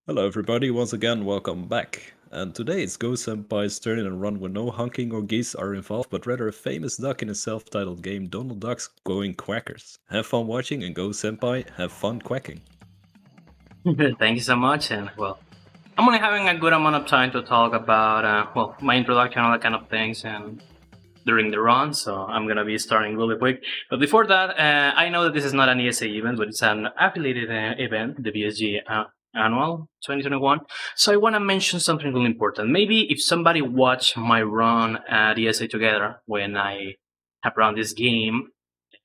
Hello everybody, once again welcome back. And today it's GhostSenpai's turn in a run where no honking or geese are involved, but rather a famous duck in a self-titled game, Donald Duck's Goin Quackers. Have fun watching and GhostSenpai, have fun quacking. Thank you so much, and I'm only having a good amount of time to talk about my introduction, all that kind of things, and during the run, so I'm gonna be starting really quick. But before that, I know that this is not an ESA event, but it's an affiliated event, the BSG Annual 2021. So I want to mention something really important. Maybe if somebody watched my run at ESA together when I have run this game,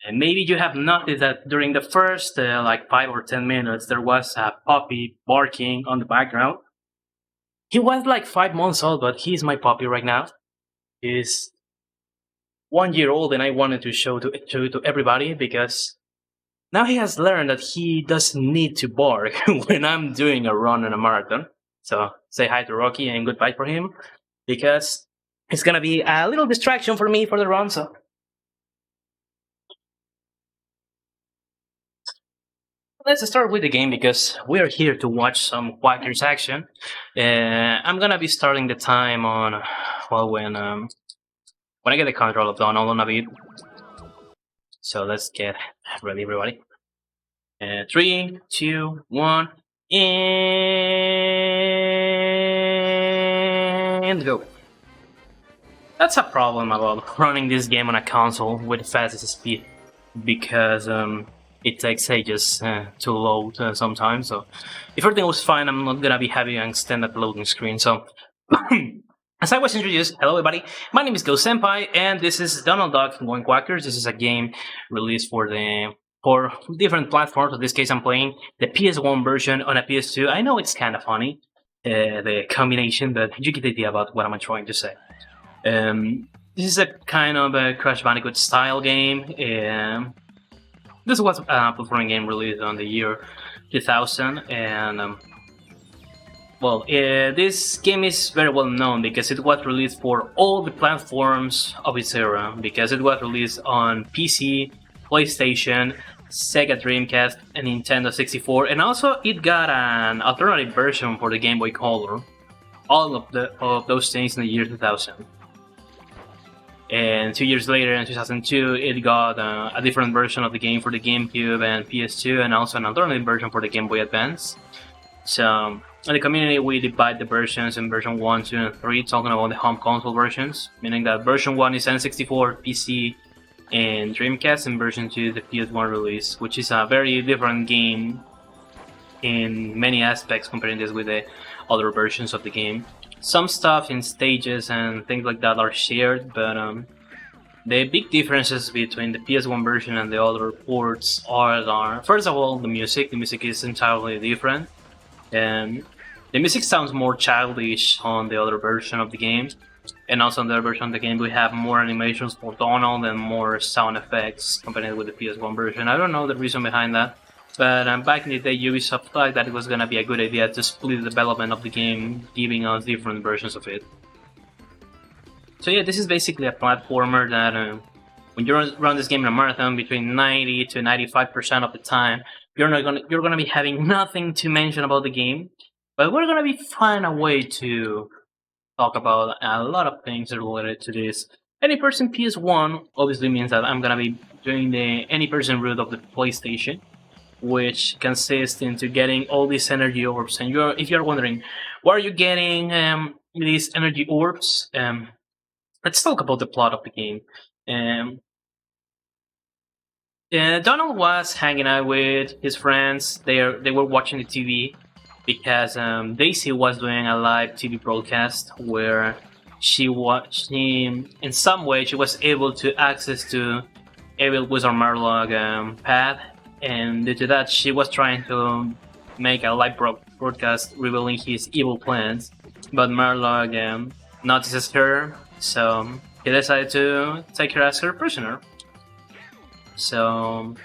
and maybe you have noticed that during the first 5 or 10 minutes, there was a puppy barking on the background. He was like 5 months old, but he's my puppy right now. He's 1 year old, and I wanted to show to everybody because now he has learned that he doesn't need to bark when I'm doing a run in a marathon. So say hi to Rocky and goodbye for him because it's gonna be a little distraction for me for the run. So let's start with the game because we are here to watch some Quackers action. I'm gonna be starting the time on when I get the control of Donald on a bit. So let's get ready, everybody. 3, 2, 1, and go. That's a problem about running this game on a console with fastest speed because it takes ages to load sometimes. So if everything was fine, I'm not gonna be having an extended loading screen. So as I was introduced, hello everybody, my name is GhostSenpai, and this is Donald Duck Goin Quackers. This is a game released for different platforms. In this case, I'm playing the PS1 version on a PS2. I know it's kind of funny, the combination, but you get the idea about what I'm trying to say. This is a kind of a Crash Bandicoot style game. This was a platforming game released on the year 2000, and this game is very well known because it was released for all the platforms of its era, because it was released on PC, PlayStation, Sega Dreamcast, and Nintendo 64, and also it got an alternative version for the Game Boy Color. All of those things in the year 2000. And 2 years later, in 2002, it got a different version of the game for the GameCube and PS2, and also an alternative version for the Game Boy Advance. So, in the community, we divide the versions in version 1, 2, and 3, talking about the home console versions, meaning that version 1 is N64, PC, and Dreamcast, and version 2 the PS1 release, which is a very different game in many aspects comparing this with the other versions of the game. Some stuff in stages and things like that are shared, but the big differences between the PS1 version and the other ports are first of all, the music. The music is entirely different, and the music sounds more childish on the other version of the game. And also on the other version of the game, we have more animations for Donald and more sound effects compared with the PS1 version. I don't know the reason behind that. But back in the day, Ubisoft thought that it was going to be a good idea to split the development of the game, giving us different versions of it. So yeah, this is basically a platformer that when you run this game in a marathon, between 90 to 95% of the time, you're gonna be having nothing to mention about the game. But we're gonna be finding a way to talk about a lot of things related to this. Any person PS1 obviously means that I'm gonna be doing the any person route of the PlayStation, which consists into getting all these energy orbs. And if you're wondering, where are you getting these energy orbs? Let's talk about the plot of the game. Donald was hanging out with his friends. They were watching the TV because Daisy was doing a live TV broadcast where she in some way she was able to access to Evil Wizard Murloc path. And due to that, she was trying to make a live broadcast revealing his evil plans. But Murloc notices her, so he decided to take her as her prisoner. So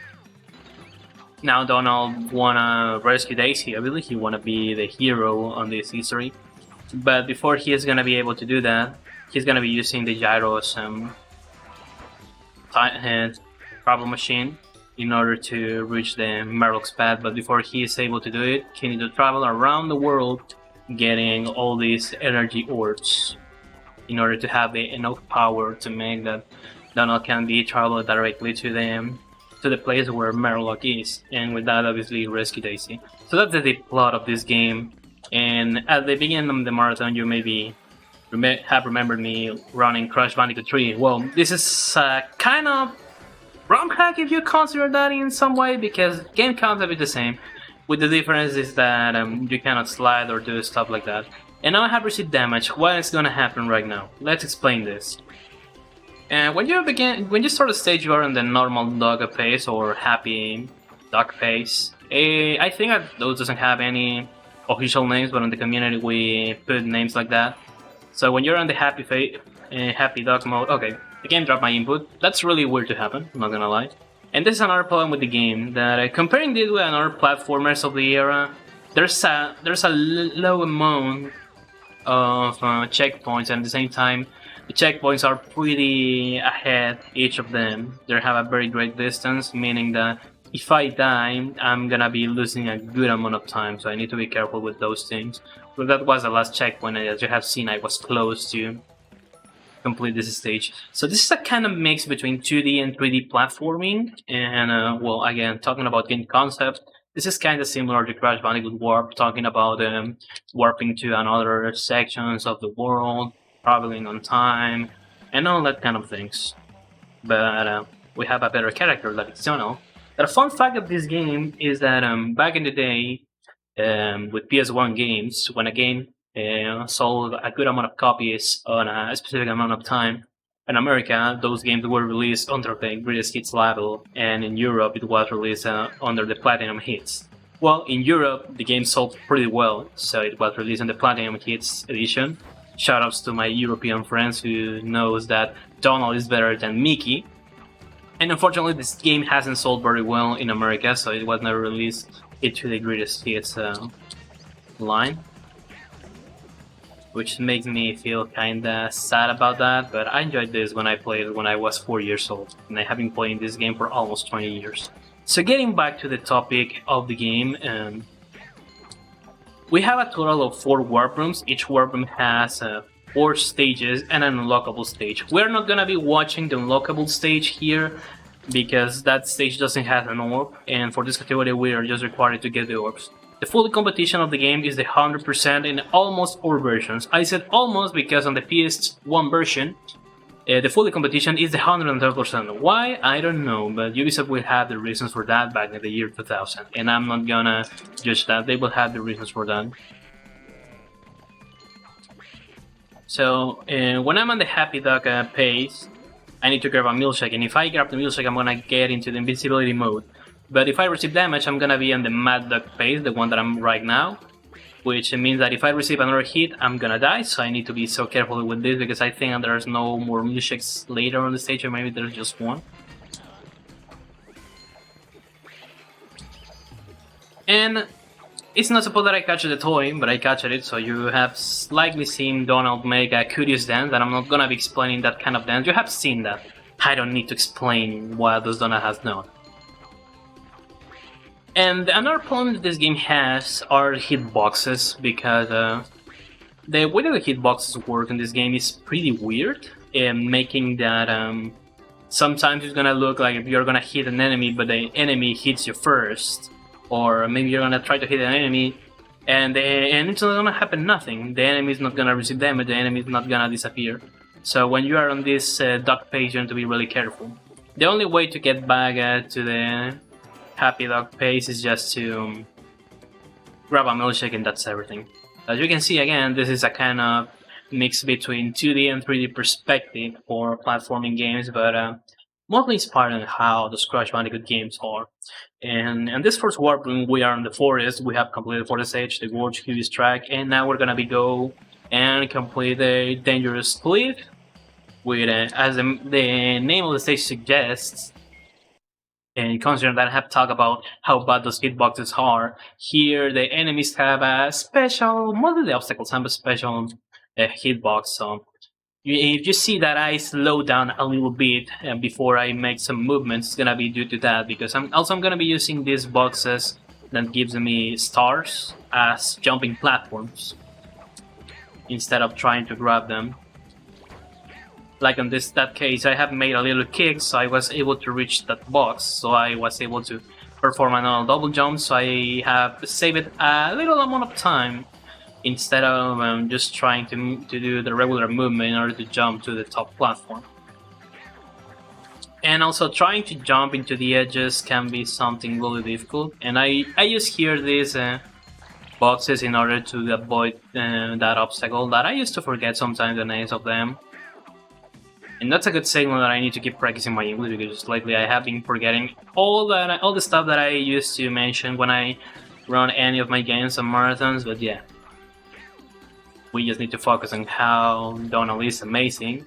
now Donald wanna rescue Daisy. I believe he wanna be the hero on this history. But before he is gonna be able to do that, he's gonna be using the Gyro's problem machine. in order to reach the Benelux path. But before he is able to do it, he needs to travel around the world, getting all these energy orbs in order to have enough power to make that Donald can be traveled directly to the place where Merlock is, and with that, obviously, rescue Daisy. So that's the plot of this game. And at the beginning of the marathon, you maybe have remembered me running Crash Bandicoot 3. Well, this is kind of ROM hack if you consider that in some way, because game concept is the same, with the difference is that you cannot slide or do stuff like that. And now I have received damage. What is gonna happen right now? Let's explain this. And when you start a stage, you are in the normal dog pace or happy dog pace. I think that those doesn't have any official names, but in the community we put names like that. So when you're on the happy dog mode, okay, the game dropped my input. That's really weird to happen, I'm not gonna lie. And this is another problem with the game, that comparing this with other platformers of the era, there's a low amount of checkpoints, and at the same time, the checkpoints are pretty ahead, each of them. They have a very great distance, meaning that if I die, I'm gonna be losing a good amount of time, so I need to be careful with those things. But that was the last checkpoint, and as you have seen, I was close to complete this stage. So this is a kind of mix between 2D and 3D platforming, and well, again, talking about game concept, this is kind of similar to Crash Bandicoot Warp, talking about warping to another sections of the world, traveling on time, and all that kind of things. But we have a better character like Donald. The fun fact of this game is that back in the day, with PS1 games, when a game sold a good amount of copies on a specific amount of time, in America, those games were released under the Greatest Hits label, and in Europe, it was released under the Platinum Hits. Well, in Europe, the game sold pretty well, so it was released in the Platinum Hits edition. Shoutouts to my European friends who knows that Donald is better than Mickey. And unfortunately, this game hasn't sold very well in America, so it was never released into the Greatest Hits line. Which makes me feel kinda sad about that, but I enjoyed this when I played it when I was 4 years old, and I have been playing this game for almost 20 years. So getting back to the topic of the game, we have a total of 4 warp rooms. Each warp room has 4 stages and an unlockable stage. We're not gonna be watching the unlockable stage here, because that stage doesn't have an orb, and for this category we are just required to get the orbs. The full competition of the game is the 100% in almost all versions. I said almost because on the PS1 version, the full competition is the 112%. Why? I don't know, but Ubisoft will have the reasons for that back in the year 2000, and I'm not gonna judge that. They will have the reasons for that. So when I'm on the Happy Dog pace, I need to grab a milkshake, and if I grab the milkshake, I'm gonna get into the invincibility mode. But if I receive damage, I'm gonna be on the Mad Dog phase, the one that I'm right now, which means that if I receive another hit, I'm gonna die, so I need to be so careful with this, because I think there's no more milkshakes later on the stage, or maybe there's just one. And it's not supposed that I catch the toy, but I catch it, so you have likely seen Donald make a curious dance, and I'm not gonna be explaining that kind of dance. You have seen that. I don't need to explain what those Donald has done. And another problem that this game has are hitboxes, because the way that the hitboxes work in this game is pretty weird, making that sometimes it's gonna look like you're gonna hit an enemy, but the enemy hits you first, or maybe you're gonna try to hit an enemy, and it's not gonna happen nothing. The enemy is not gonna receive damage, the enemy is not gonna disappear. So when you are on this duck page, you have to be really careful. The only way to get back to the Happy Dog pace is just to grab a milkshake, and that's everything. As you can see, again, this is a kind of mix between 2D and 3D perspective for platforming games, but mostly inspired on how the Crash Bandicoot games are. And this first warp room, we are in the forest. We have completed the forest stage, the Gorge Cubis track, and now we're gonna go and complete the Dangerous Cliff. With as the name of the stage suggests, and considering that I have talked about how bad those hitboxes are, here the enemies have a special, mostly the obstacles have a special hitbox, so if you see that I slow down a little bit before I make some movements, it's gonna be due to that, because I'm gonna be using these boxes that gives me stars as jumping platforms instead of trying to grab them. Like in that case, I have made a little kick, so I was able to reach that box, so I was able to perform another double jump, so I have saved a little amount of time instead of just trying to do the regular movement in order to jump to the top platform. And also trying to jump into the edges can be something really difficult, and I use here these boxes in order to avoid that obstacle that I used to forget sometimes the names of them. And that's a good signal that I need to keep practicing my English, because lately I have been forgetting all the stuff that I used to mention when I run any of my games and marathons. But yeah, we just need to focus on how Donald is amazing.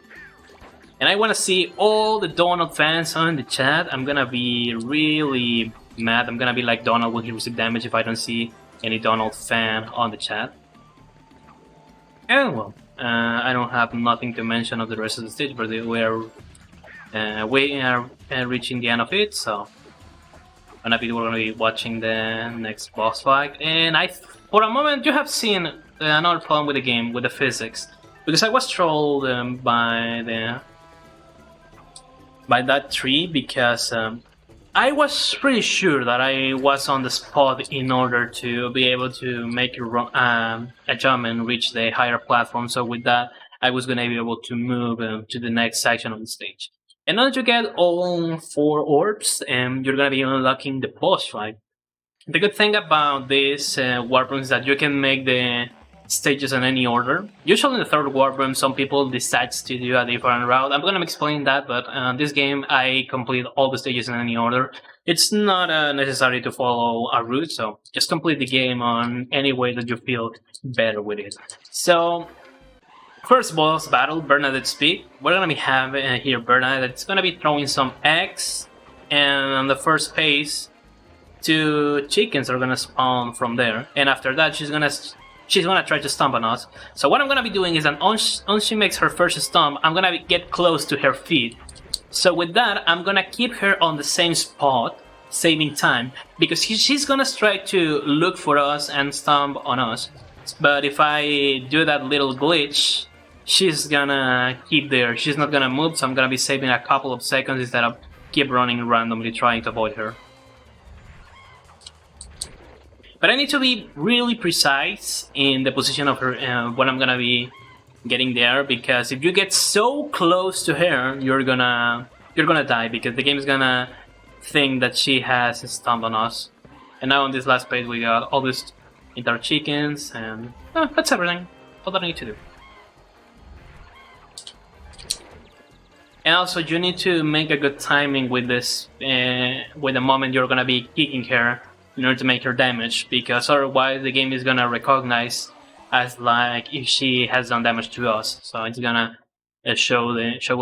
And I want to see all the Donald fans on the chat. I'm gonna be really mad. I'm gonna be like Donald when he receives damage if I don't see any Donald fan on the chat. And well, I don't have nothing to mention of the rest of the stage, but we are reaching the end of it, so we're gonna be watching the next boss fight. And for a moment, you have seen another problem with the game, with the physics, because I was trolled by that tree, because I was pretty sure that I was on the spot in order to be able to make a jump and reach the higher platform. So with that, I was going to be able to move to the next section of the stage. And once you get all 4 orbs, you're going to be unlocking the boss fight. The good thing about this warp room is that you can make the stages in any order. Usually in the third warp room, some people decide to do a different route. I'm gonna explain that, but this game I complete all the stages in any order. It's not necessary to follow a route, so just complete the game on any way that you feel better with it. So, first boss battle, Bernadette's Peak. We're gonna be having here Bernadette. It's gonna be throwing some eggs, and on the first phase, 2 chickens are gonna spawn from there, and after that she's gonna try to stomp on us. So what I'm gonna be doing is that once she makes her first stomp, I'm gonna get close to her feet. So with that, I'm gonna keep her on the same spot, saving time, because she's gonna try to look for us and stomp on us. But if I do that little glitch, she's gonna keep there. She's not gonna move, so I'm gonna be saving a couple of seconds instead of keep running randomly trying to avoid her. But I need to be really precise in the position of her when I'm gonna be getting there, because if you get so close to her, you're gonna die, because the game is gonna think that she has a stomp on us. And now on this last page we got all these entire chickens, and that's everything. All that I need to do. And also you need to make a good timing with this, with the moment you're gonna be kicking her, in order to make her damage, because otherwise the game is gonna recognize as like if she has done damage to us. So it's gonna show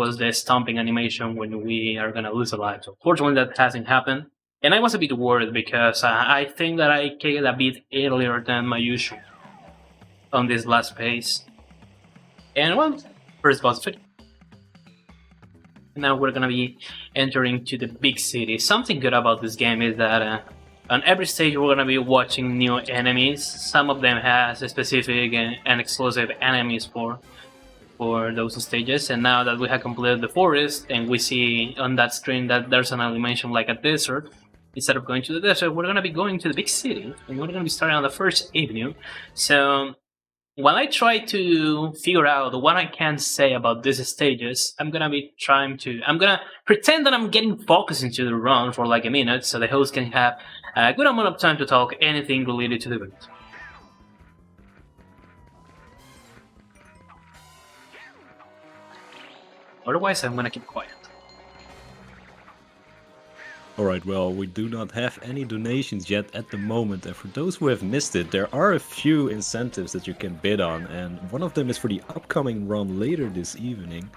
us the stomping animation when we are gonna lose a life. So fortunately that hasn't happened, and I was a bit worried because I think that I killed a bit earlier than my usual on this last phase. And well, first boss fight. Now we're gonna be entering to the big city. Something good about this game is that on every stage we're gonna be watching new enemies. Some of them has specific and exclusive enemies for those stages. And now that we have completed the forest and we see on that screen that there's an animation like a desert, instead of going to the desert, we're gonna be going to the big city, and we're gonna be starting on the first avenue. So while I try to figure out what I can say about these stages, I'm gonna pretend that I'm getting focused into the run for like a minute, so the host can have a good amount of time to talk anything related to the event. Otherwise, I'm gonna keep quiet. Alright, well, we do not have any donations yet at the moment, and for those who have missed it, there are a few incentives that you can bid on, and one of them is for the upcoming run later this evening,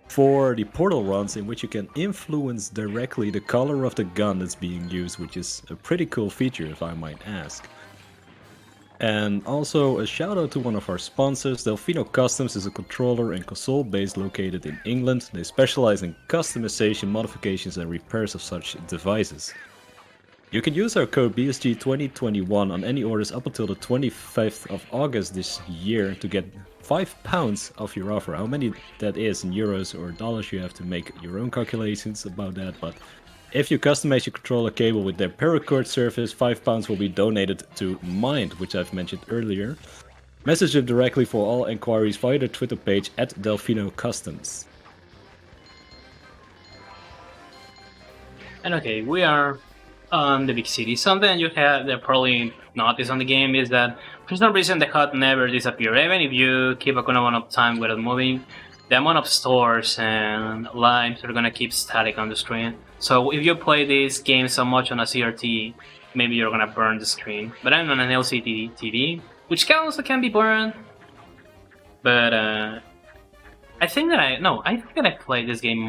for the portal runs in which you can influence directly the color of the gun that's being used, which is a pretty cool feature if I might ask. And also a shout out to one of our sponsors. Delfino Customs is a controller and console base located in England. They specialize in customization, modifications, and repairs of such devices. You can use our code BSG2021 on any orders up until the 25th of August this year to get £5 off your offer. How many that is in euros or dollars, you have to make your own calculations about that, but if you customize your controller cable with their paracord service, £5 will be donated to Mind, which I've mentioned earlier. Message them directly for all enquiries via their Twitter page at Delfino Customs. And okay, we are on the big city. Something you have probably noticed on the game is that for some reason the HUD never disappears. Even if you keep a good amount of time without moving, the amount of stores and lives are gonna keep static on the screen. So if you play this game so much on a CRT, maybe you're gonna burn the screen. But I'm on an LCD TV, which also can be burned. But I think that I play this game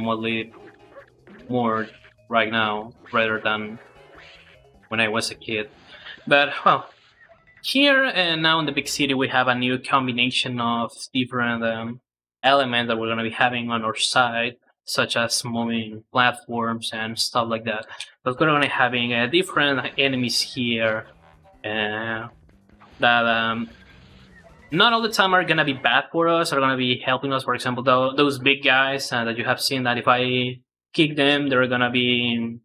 more right now rather than when I was a kid. But well, here and now in the big city we have a new combination of different elements that we're going to be having on our side, such as moving platforms and stuff like that. But we're going to be having different enemies here that not all the time are going to be bad for us, are going to be helping us. For example, those big guys that you have seen, that if I kick them, they're going to be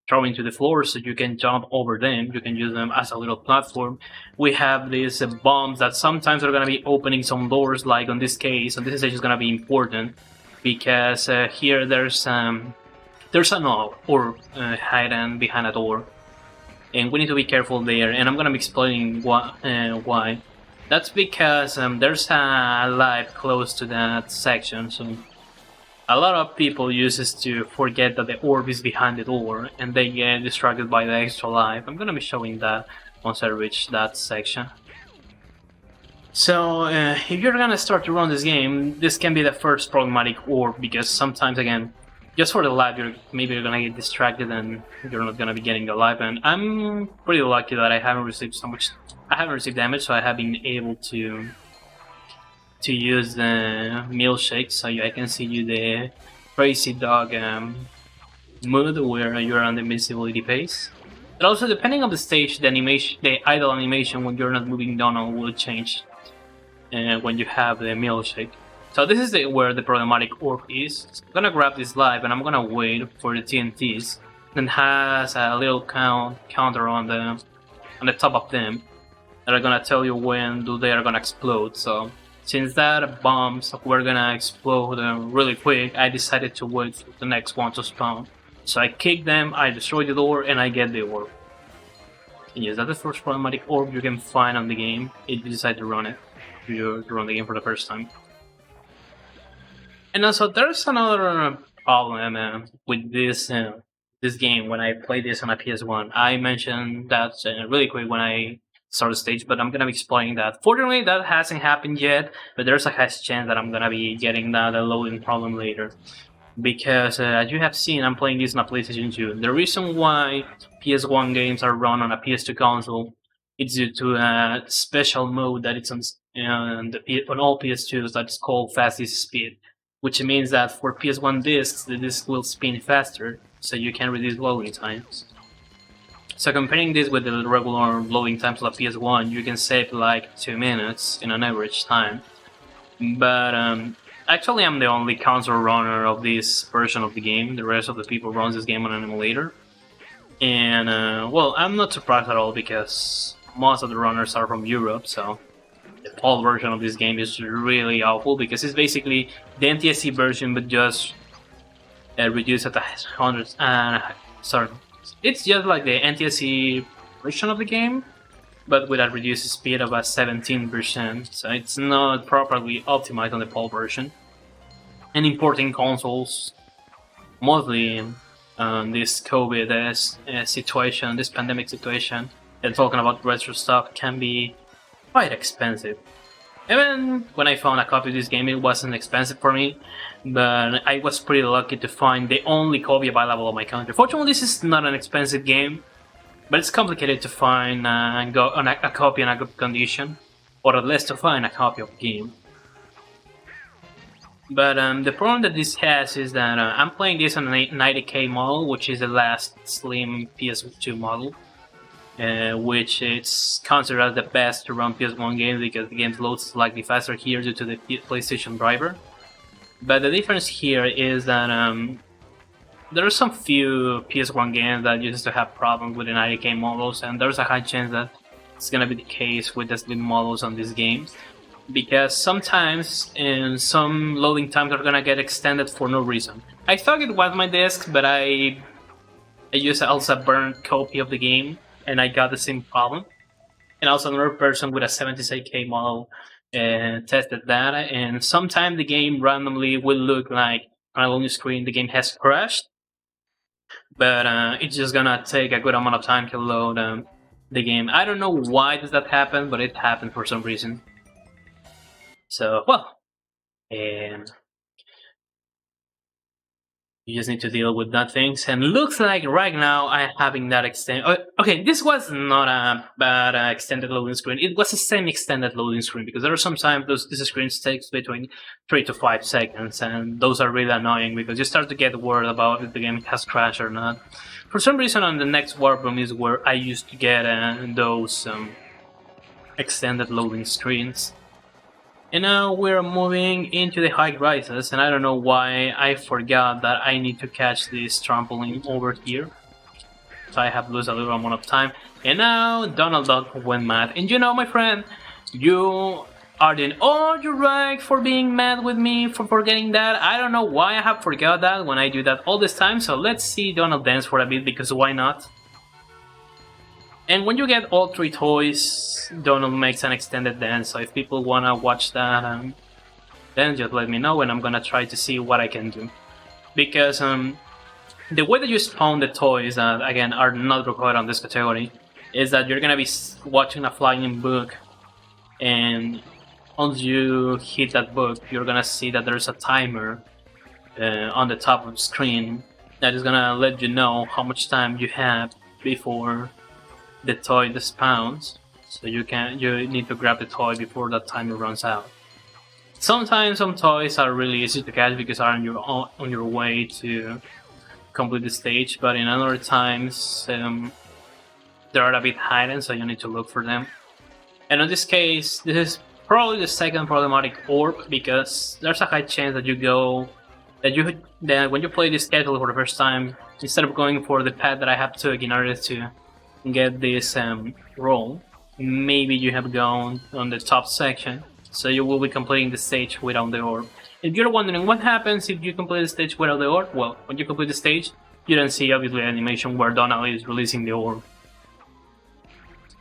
thrown to the floor, so you can jump over them. You can use them as a little platform. We have these bombs that sometimes are going to be opening some doors, like on this case. And this is just going to be important because here there's an orb hidden behind a door, and we need to be careful there. And I'm going to be explaining why. That's because there's a light close to that section, so a lot of people uses to forget that the orb is behind the door and they get distracted by the extra life. I'm gonna be showing that once I reach that section. So if you're gonna start to run this game, this can be the first problematic orb, because sometimes, again, just for the life, maybe you're gonna get distracted and you're not gonna be getting the life. And I'm pretty lucky that I haven't received damage, so I have been able to use the milkshake, so I can see you the crazy dog mood where you're on the invisibility phase. But also, depending on the stage, the idle animation when you're not moving Donald will change when you have the milkshake. So this is where the problematic orb is. So I'm gonna grab this live and I'm gonna wait for the TNTs. Then has a little counter on the top of them that are gonna tell you when they are gonna explode. So since that bombs were gonna explode really quick, I decided to wait for the next one to spawn. So I kick them, I destroy the door, and I get the orb. And yes, that's the first problematic orb you can find on the game if you decide to run it. If you run the game for the first time. And also, there's another problem with this game when I played this on a PS1. I mentioned that really quick when I start the stage, but I'm gonna be explaining that. Fortunately, that hasn't happened yet, but there's a high chance that I'm gonna be getting that loading problem later. Because as you have seen, I'm playing this on a PlayStation 2. The reason why PS1 games are run on a PS2 console is due to a special mode that it's on all PS2s that's called fastest speed, which means that for PS1 discs, the disc will spin faster, so you can reduce loading times. So comparing this with the regular loading times of PS1, you can save like 2 minutes in an average time. But actually I'm the only console runner of this version of the game. The rest of the people run this game on an emulator. And well, I'm not surprised at all because most of the runners are from Europe, so the PAL version of this game is really awful because it's basically the NTSC version but just reduced at 100. It's just like the NTSC version of the game, but with a reduced speed of about 17%, so it's not properly optimized on the PAL version. And importing consoles, mostly this COVID situation, this pandemic situation, and talking about retro stuff can be quite expensive. Even when I found a copy of this game, it wasn't expensive for me, but I was pretty lucky to find the only copy available in my country. Fortunately, this is not an expensive game, but it's complicated to find a copy in a good condition, or at least to find a copy of the game. But the problem that this has is that I'm playing this on a 90K model, which is the last slim PS2 model, which it's considered as the best to run PS1 games because the game loads slightly faster here due to the PlayStation driver. But the difference here is that there are some few PS1 games that used to have problems with the 90K models, and there's a high chance that it's gonna be the case with the slim models on this game, because sometimes some loading times are gonna get extended for no reason. I thought it was my disk, but I used also a burnt copy of the game, and I got the same problem. And also another person with a 76K model tested that, and sometimes the game randomly will look like on a loading screen the game has crashed, but it's just gonna take a good amount of time to load the game. I don't know why does that happen, but it happened for some reason. So, well, you just need to deal with that things. And looks like right now I'm having that okay, this was not a bad extended loading screen. It was a semi-extended loading screen, because there are sometimes these screens takes between 3 to 5 seconds, and those are really annoying because you start to get worried about if the game has crashed or not. For some reason, on the next warp room is where I used to get those extended loading screens. And now we're moving into the high rises, and I don't know why I forgot that I need to catch this trampoline over here. So I have lost a little amount of time. And now Donald Duck went mad. And you know, my friend, you are doing all you're right for being mad with me for forgetting that. I don't know why I have forgot that when I do that all this time. So let's see Donald dance for a bit, because why not? And when you get all 3 toys, Donald makes an extended dance, so if people wanna watch that, then just let me know and I'm gonna try to see what I can do. Because the way that you spawn the toys, that again are not required on this category, is that you're gonna be watching a flying book, and once you hit that book, you're gonna see that there's a timer on the top of the screen that is gonna let you know how much time you have before the toy spawns, so you need to grab the toy before that timer runs out. Sometimes some toys are really easy to catch because are on your way to complete the stage, but in other times they are a bit hidden, so you need to look for them. And in this case, this is probably the second problematic orb, because there's a high chance that when you play this schedule for the first time, instead of going for the path that I have to in order to get this roll, maybe you have gone on the top section, so you will be completing the stage without the orb. If you're wondering what happens if you complete the stage without the orb, well, when you complete the stage, you don't see obviously an animation where Donald is releasing the orb.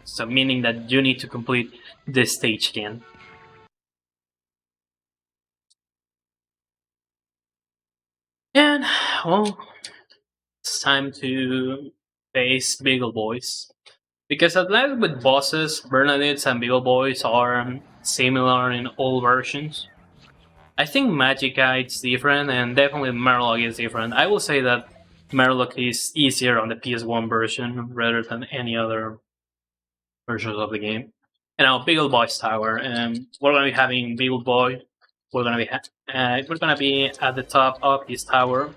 So meaning that you need to complete this stage again. And, well, it's time to face Beagle Boys. Because at least with bosses, Bernadettes and Beagle Boys are similar in all versions. I think Magica is different, and definitely Murloc is different. I will say that Murloc is easier on the PS1 version rather than any other versions of the game. And now Beagle Boy's tower. We're gonna be having Beagle Boy. We're gonna be at the top of his tower,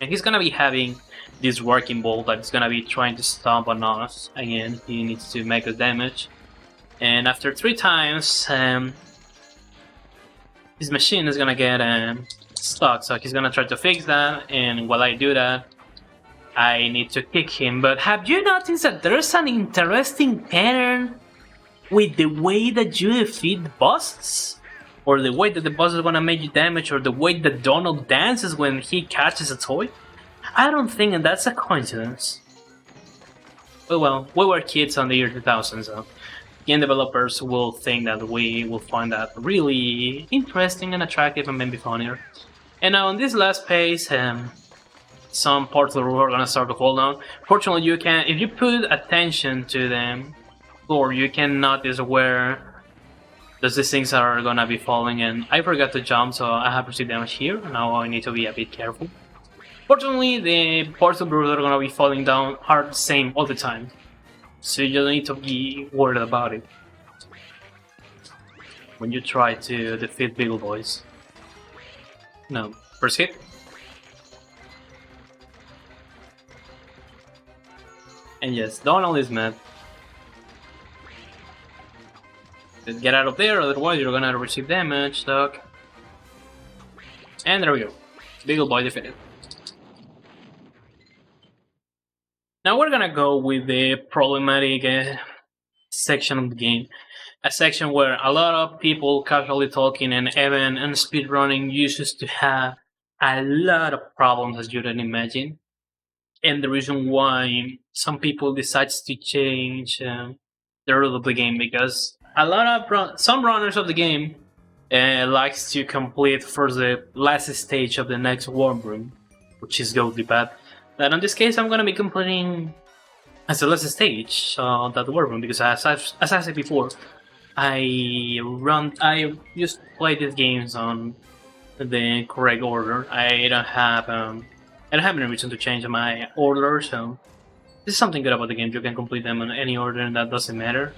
and he's gonna be having this working ball that's gonna be trying to stomp on us. Again, he needs to make us damage, and after 3 times, his machine is gonna get stuck. So he's gonna try to fix that, and while I do that, I need to kick him. But have you noticed that there's an interesting pattern with the way that you defeat the bosses? Or the way that the boss is gonna make you damage, or the way that Donald dances when he catches a toy? I don't think that's a coincidence. But well, we were kids on the year 2000, so game developers will think that we will find that really interesting and attractive and maybe funnier. And now on this last phase, some parts of the roof are gonna start to fall down. Fortunately, you can, if you put attention to them, or you can notice where these things are gonna be falling, and I forgot to jump, so I have received damage here. Now I need to be a bit careful. Fortunately, the parts of the road that are gonna be falling down are the same all the time, so you don't need to be worried about it when you try to defeat Beagle Boys. No, first hit. And yes, Donald is mad. Get out of there, otherwise you're gonna receive damage, dog. And there we go. Beagle Boy defeated. Now we're gonna go with the problematic section of the game. A section where a lot of people casually talking and even in speedrunning used to have a lot of problems, as you can imagine. And the reason why some people decides to change the rule of the game, because a lot of some runners of the game likes to complete first the last stage of the next warm room, which is go to the bad. But in this case, I'm gonna be completing as the last stage that warm room, because as I said before, I just play these games on the correct order. I don't have any reason to change my order, so this is something good about the game. You can complete them in any order, and that doesn't matter.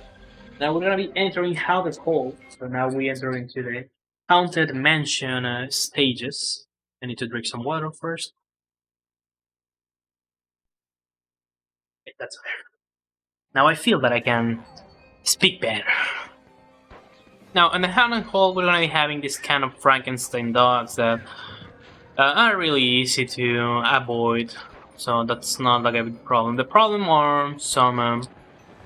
Now we're gonna be entering Haunted Hall. So now we enter into the Haunted Mansion stages. I need to drink some water first. Okay, that's better. Now I feel that I can speak better. Now in the Haunted Hall, we're gonna be having this kind of Frankenstein dogs that are really easy to avoid, so that's not like a big problem. The problem are some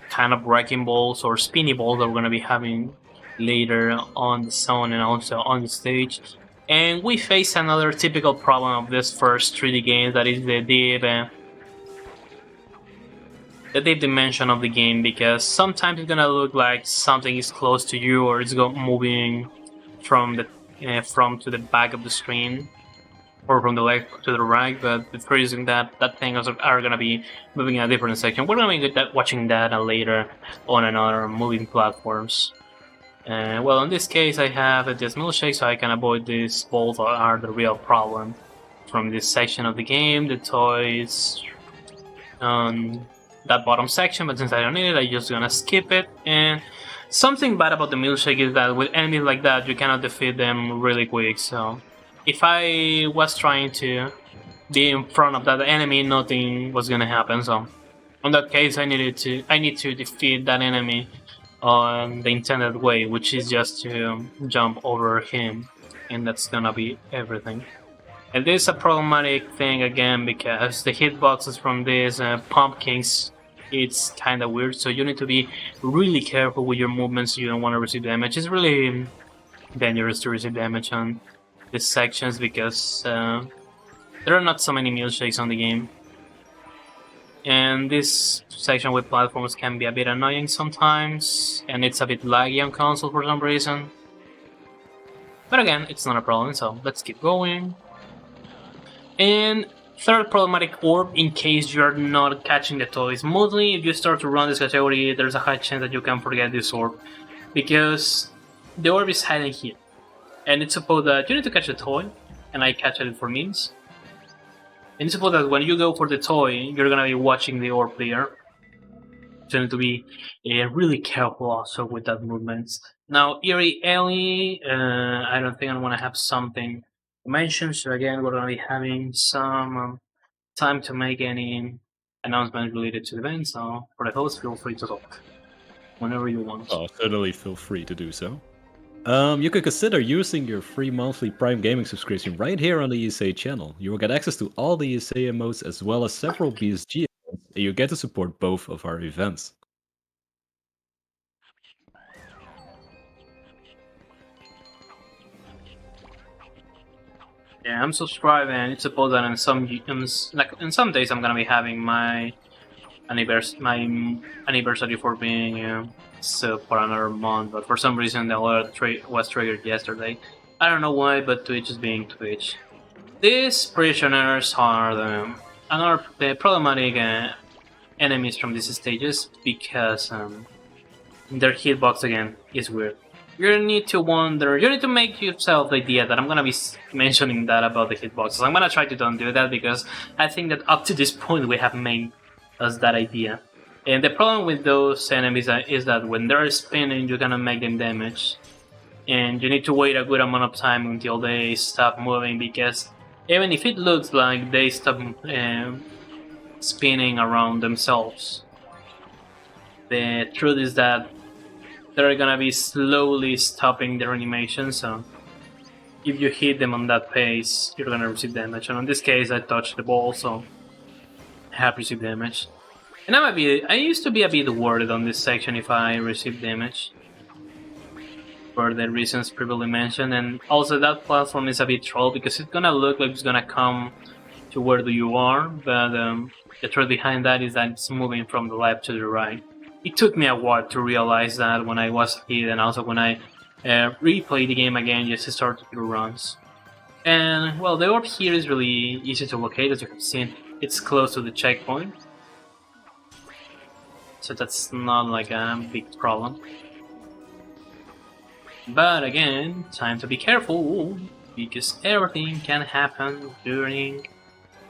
kind of wrecking balls or spinny balls that we're gonna be having later on the zone and also on the stage. And we face another typical problem of this first 3D game, that is the deep dimension of the game, because sometimes it's gonna look like something is close to you or it's moving from to the back of the screen, or from the left to the right, but the reason that things are gonna be moving in a different section. We're gonna be watching that later on another moving platforms. Well, in this case, I have this milkshake, so I can avoid these balls that are the real problem from this section of the game. The toys on that bottom section, but since I don't need it, I'm just gonna skip it. And something bad about the milkshake is that with enemies like that, you cannot defeat them really quick, so if I was trying to be in front of that enemy, nothing was gonna happen. So, in that case, I need to defeat that enemy on the intended way, which is just to jump over him, and that's gonna be everything. And this is a problematic thing again, because the hitboxes from these pumpkins, it's kind of weird. So you need to be really careful with your movements. You don't want to receive damage. It's really dangerous to receive damage on these sections, because there are not so many milkshakes on the game, and this section with platforms can be a bit annoying sometimes, and it's a bit laggy on console for some reason. But again, it's not a problem, so let's keep going. And third problematic orb, in case you're not catching the toys. Mostly if you start to run this category, there's a high chance that you can forget this orb, because the orb is hiding here. And it's supposed that you need to catch a toy, and I catch it for memes. And it's supposed that when you go for the toy, you're gonna be watching the orb there. So you need to be really careful also with that movement. Now, Eerie Alley, I don't think I want to have something to mention. So again, we're gonna be having some time to make any announcement related to the event. So for the host, feel free to talk whenever you want. Oh, certainly feel free to do so. You could consider using your free monthly Prime Gaming subscription right here on the ESA channel. You will get access to all the ESA emotes as well as several BSG events, and you get to support both of our events. Yeah, I'm subscribed, and it's supposed that in some days I'm gonna be having my anniversary for being sub for another month, but for some reason the alert was triggered yesterday. I don't know why, but Twitch is being Twitch. These prisoners are the problematic enemies from these stages, because their hitbox again is weird. you need to wonder, you need to make yourself the idea that I'm gonna be mentioning that about the hitboxes. I'm gonna try to don't do that because I think that up to this point we have made us that idea. And the problem with those enemies is that when they're spinning, you're gonna make them damage. And you need to wait a good amount of time until they stop moving, because even if it looks like they stop spinning around themselves, the truth is that they're gonna be slowly stopping their animation, so if you hit them on that pace, you're gonna receive damage. And in this case, I touched the ball, so I have received damage. And I used to be a bit worried on this section if I received damage, for the reasons previously mentioned. And also that platform is a bit troll because it's gonna look like it's gonna come to where you are, but the truth behind that is that it's moving from the left to the right. It took me a while to realize that when I was a kid, and also when I replayed the game again just to start to do runs. And well, the orb here is really easy to locate, as you have seen. It's close to the checkpoint, so that's not like a big problem. But again, time to be careful, because everything can happen during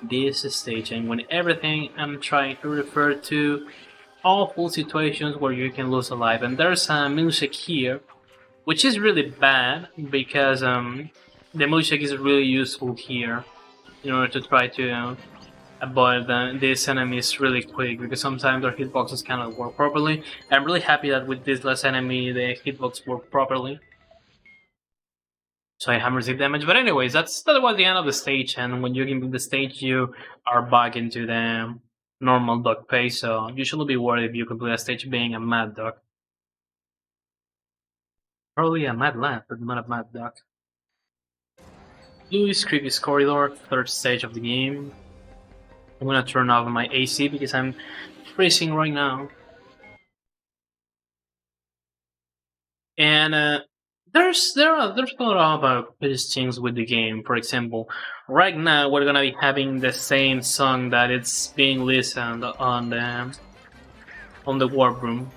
this stage. And when everything, I'm trying to refer to awful situations where you can lose a life. And there's a milkshake here, which is really bad, because the milkshake is really useful here in order to try to avoid these enemies really quick, because sometimes their hitboxes cannot work properly. I'm really happy that with this last enemy the hitbox worked properly, so I haven't received damage. But anyways, that was the end of the stage, and when you give the stage you are back into the normal dog pace, so you shouldn't be worried if you complete a stage being a mad dog. Probably a mad lad, but not a mad dog. Louis Creepy's Corridor, third stage of the game. I'm gonna turn off my AC because I'm freezing right now. And there's a lot of things with the game. For example, right now we're gonna be having the same song that it's being listened on the warp room.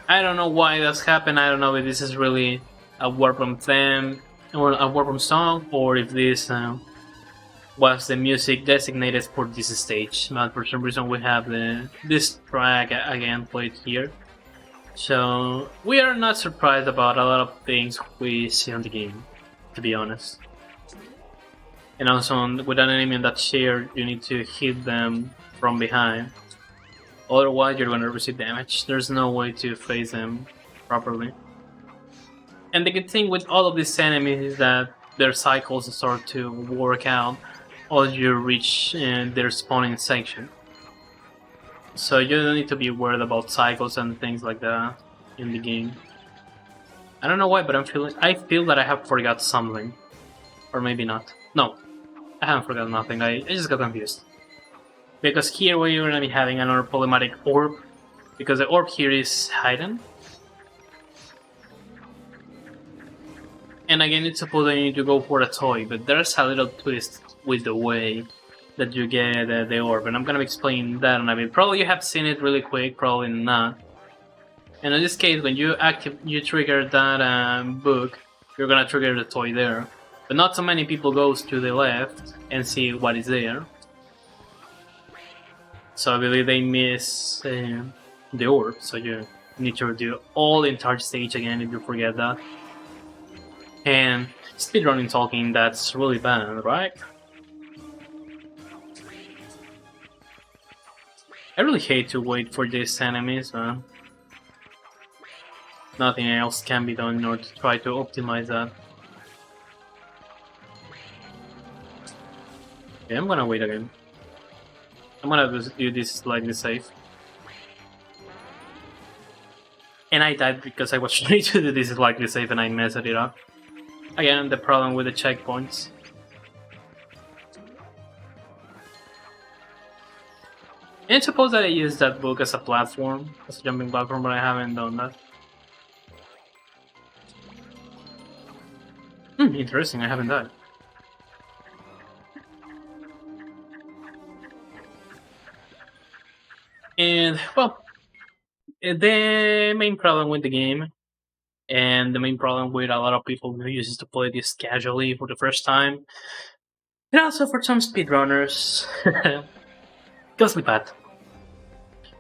I don't know why that's happened. I don't know if this is really a warp room theme or a warp room song, or if this was the music designated for this stage. But for some reason we have this track again played here. So we are not surprised about a lot of things we see on the game, to be honest. And also with an enemy that share, you need to hit them from behind. Otherwise you're gonna receive damage. There's no way to face them properly. And the good thing with all of these enemies is that their cycles start to work out as you reach their spawning section. So you don't need to be worried about cycles and things like that in the game. I don't know why, but I feel that I have forgot something. Or maybe not. No, I haven't forgotten nothing. I just got confused. Because here we're gonna be having another polymatic orb, because the orb here is hidden. And again, it's supposed that you need to go for a toy, but there's a little twist with the way that you get the orb, and I'm gonna explain that in a bit. Probably you have seen it really quick, probably not. And in this case, when you trigger that book, you're gonna trigger the toy there. But not so many people goes to the left and see what is there. So I believe they miss the orb, so you need to do all the entire stage again if you forget that. And speedrunning talking, that's really bad, right? I really hate to wait for these enemies, man. Nothing else can be done in order to try to optimize that. Okay, I'm gonna wait again. I'm gonna do this slightly safe. And I died because I was trying to do this slightly safe and I messed it up. Again, the problem with the checkpoints. And suppose that I use that book as a platform, as a jumping platform, but I haven't done that. Interesting, I haven't died. And, well, the main problem with the game And the main problem with a lot of people who uses to play this casually for the first time, and also for some speedrunners, Ghostly Path.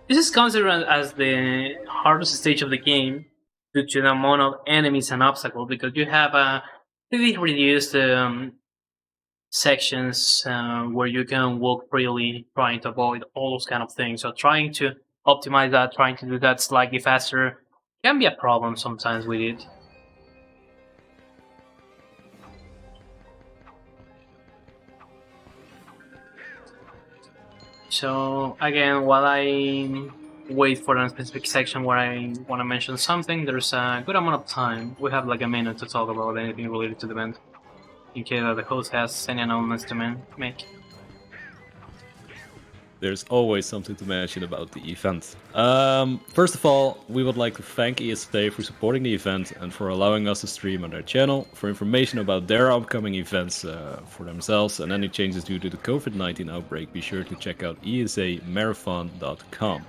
This is considered as the hardest stage of the game due to the amount of enemies and obstacles, because you have a really reduced sections where you can walk freely, trying to avoid all those kind of things. So trying to optimize that, trying to do that slightly faster, can be a problem sometimes with it. So again, while I wait for a specific section where I want to mention something, there's a good amount of time. We have like a minute to talk about anything related to the event, in case the host has any announcements to make. There's always something to mention about the event. First of all, we would like to thank ESA for supporting the event and for allowing us to stream on their channel. For information about their upcoming events for themselves and any changes due to the COVID-19 outbreak, be sure to check out esamarathon.com.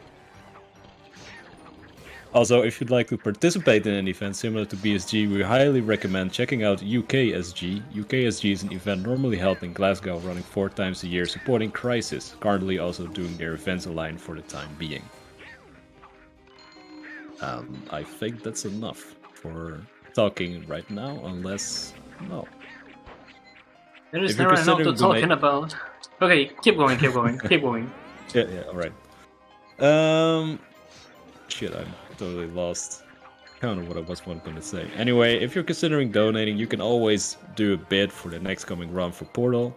Also, if you'd like to participate in an event similar to BSG, we highly recommend checking out UKSG. UKSG is an event normally held in Glasgow, running 4 times a year, supporting Crisis, currently also doing their events online for the time being. I think that's enough for talking right now, unless... no. There is never enough to talking about. Okay, keep going. keep going. Yeah, alright. Shit, I'm totally lost count of what I was going to say. Anyway, if you're considering donating, you can always do a bid for the next coming run for Portal.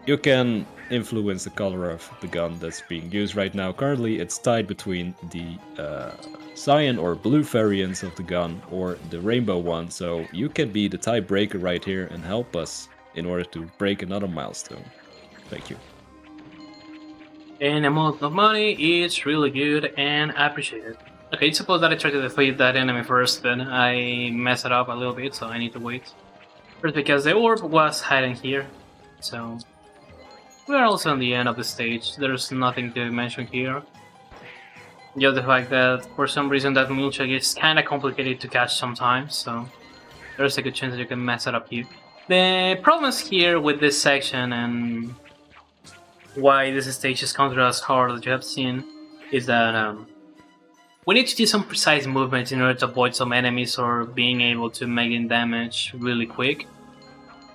You can influence the color of the gun that's being used right now. Currently, it's tied between the cyan or blue variants of the gun or the rainbow one, so you can be the tiebreaker right here and help us in order to break another milestone. Thank you. An amount of money is really good and I appreciate it. Okay, suppose that I try to defeat that enemy first, then I mess it up a little bit, so I need to wait. First, because the orb was hiding here, so we are also on the end of the stage. There's nothing to mention here. Just the fact that for some reason that milkshake is kinda complicated to catch sometimes, so there's a good chance that you can mess it up here. The problems here with this section and why this stage is considered as hard as you have seen is that we need to do some precise movements in order to avoid some enemies or being able to make damage really quick.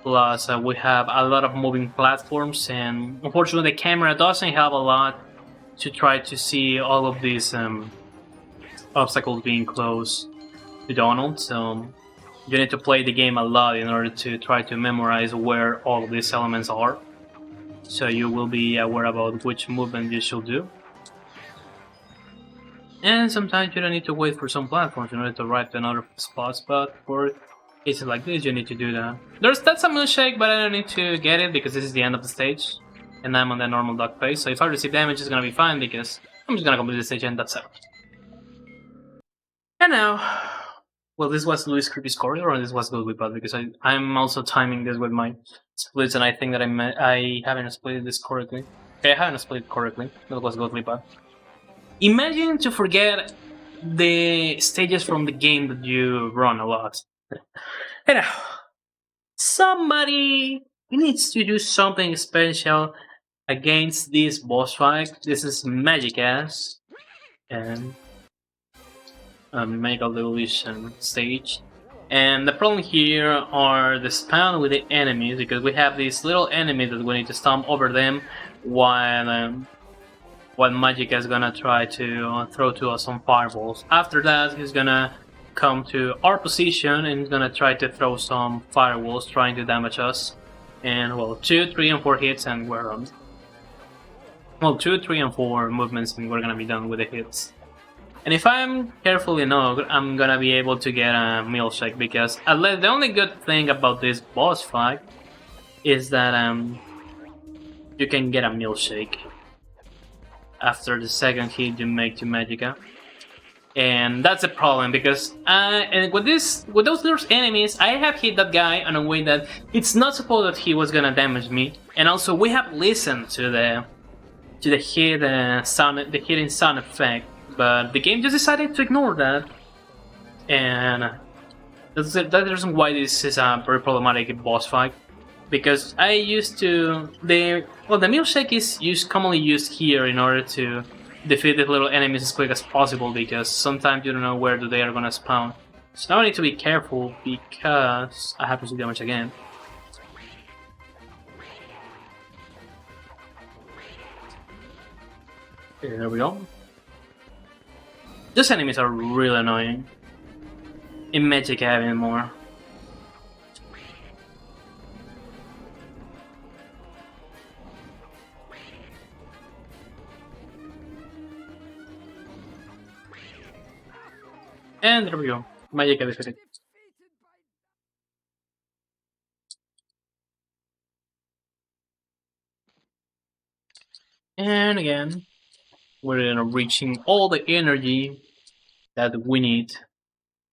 Plus, we have a lot of moving platforms, and unfortunately, the camera doesn't have a lot to try to see all of these obstacles being close to Donald. So you need to play the game a lot in order to try to memorize where all of these elements are. So you will be aware about which movement you should do. And sometimes you don't need to wait for some platforms in order to arrive to another spot, but for cases like this you need to do that. That's a milkshake, but I don't need to get it because this is the end of the stage. And I'm on the normal duck phase, so if I receive damage it's gonna be fine because I'm just gonna complete the stage and that's it. And now, well, this was Louis Creepy's corridor or this was Goin Quackers, because I'm also timing this with my splits and I think that I haven't split this correctly. Okay, I haven't split it correctly. That was Goin Quackers. Imagine to forget the stages from the game that you run a lot. And now, somebody needs to do something special against this boss fight. This is Magic Ass and Magical Delusion stage. And the problem here are the spawn with the enemies, because we have these little enemies that we need to stomp over them while Magic is gonna try to throw to us some fireballs. After that, he's gonna come to our position and he's gonna try to throw some firewalls trying to damage us. And well, 2, 3, and 4 hits and we're on. Well, 2, 3, and 4 movements and we're gonna be done with the hits. And if I'm careful enough, I'm gonna be able to get a milkshake, because the only good thing about this boss fight is that you can get a milkshake after the second hit you make to Magica. And that's a problem, because and with those little enemies, I have hit that guy in a way that it's not supposed that he was gonna damage me. And also we have listened to the hidden sound effect, but the game just decided to ignore that. and that's the reason why this is a very problematic boss fight. Because I used to the milkshake is commonly used here in order to defeat the little enemies as quick as possible, because sometimes you don't know where they are gonna spawn. So now I need to be careful because I have to see damage again. Okay, there we go. These enemies are really annoying. In Magic having more. And there we go. Magic defeated. And again, we're reaching all the energy that we need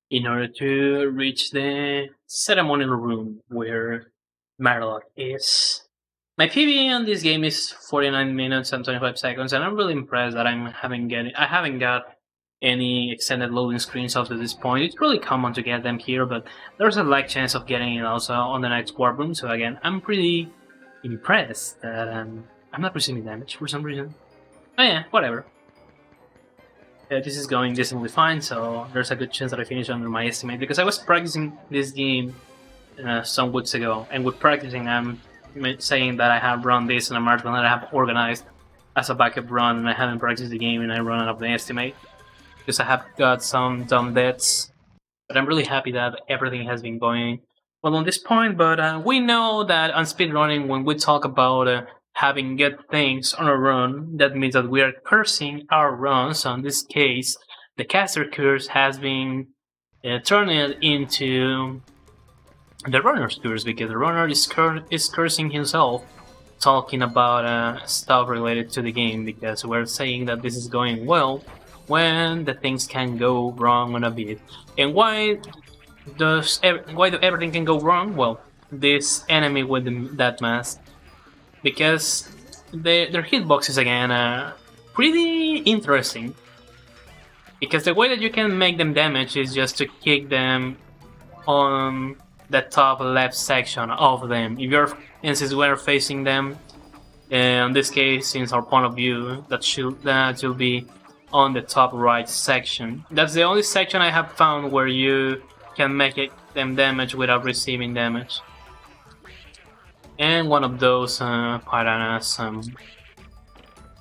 in order to reach the ceremonial room where Marlock is. My PB on this game is 49 minutes and 25 seconds, and I'm really impressed that I haven't got any extended loading screens up to this point. It's really common to get them here, but there's a light chance of getting it also on the next warp room. So again, I'm pretty impressed that I'm not receiving damage for some reason. Oh yeah, whatever. This is going decently fine, so there's a good chance that I finish under my estimate, because I was practicing this game some weeks ago, and with practicing I'm saying that I have run this in a marathon that I have organized as a backup run, and I haven't practiced the game and I run out of the estimate because I have got some dumb deaths. But I'm really happy that everything has been going well on this point. But we know that on speedrunning, when we talk about having good things on a run, that means that we are cursing our runs. So in this case, the caster curse has been turned into the runner's curse, because the runner is cursing himself, talking about stuff related to the game, because we're saying that this is going well when the things can go wrong on a bit. And why do everything can go wrong? Well, this enemy with that mask, because their hitboxes again are pretty interesting, because the way that you can make them damage is just to kick them on the top left section of them. If you're, and since we're facing them, in this case, since our point of view, that should be on the top right section. That's the only section I have found where you can make them damage without receiving damage. And one of those piranhas